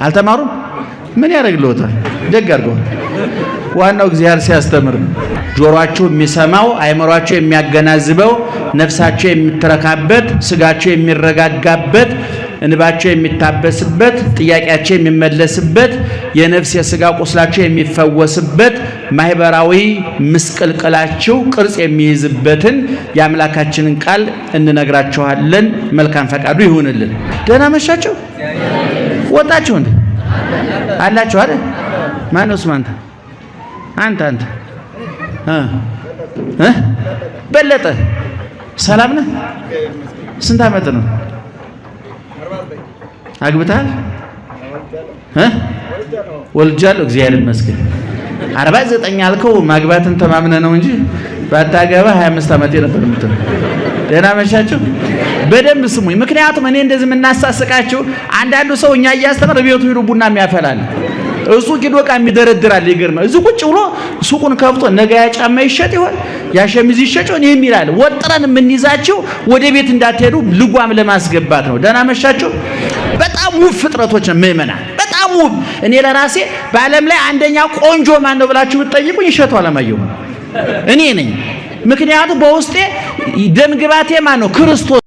አልተማሩም ምን ያደርግልዎታል ደግ አድርገው ዋናው እግዚአብሔር ሲያስተምር ጆሮአቸው የሚሰማው አይምሮአቸው የሚያገናዝበው ነፍሳቸው የሚተረካበት ስጋቸው የሚረጋጋበት እንባቸው የሚታበስበት ጥያቄያቸው የሚመለስበት የነፍስ የስጋ ቁስላቸው የሚፈወስበት ማህበራዊ ምስቅልቅላቸው ቅርጽ የሚይዝበትን የአምላካችንን ቃል እንነግራችኋለን መልካም ፈቃዱ ይሁንልን ደህና መሻችሁ ወጣችሁ እንዴ አላችሁ አይደል ማንስ ማንተ አንተ በለጠ ሰላም ነህ ስንት አመት ነው አግብታል ወልጃለሁ እግዚአብሔር ይመስገን 49 አልከው ማግባትን ተማምነ ነው እንጂ ባታገባ 25 አመት ነበር የምትለው ደህና መሻችሁ በደንብ ስሙኝ ምክንያቱም እኔ እንደዚህ የምናሳስቃችሁ አንዳንዱ ሰው እኛ እያስተማረ ቤቱ ሄዶ ቡና የሚያፈላል እሱ ኪዶቃ የሚደረድራል ይገርማ እዚህ ቁጭ ብሎ ሱቁን ከፍቶ ነገ ያጫማ ይሸጥ ይሆን ያሸሚዝ ይሸጥ ይሆን የሚላል ወጥረን የምንይዛችሁ ወደ ቤት እንዳትሄዱ ልጓም ለማስገባት ነው ደህና መሻችሁ በጣም ውብ ፍጥረቶች ነው ምእመናን በጣም ውብ እኔ ለራሴ በዓለም ላይ አንደኛ ቆንጆ ማን ነው ብላችሁ ብትጠይቁኝ ይሸጡ አለማየሁ እኔ ነኝ ምክንያቱም በውስጤ ደም ግባቴ ማን ነው ክርስቶስ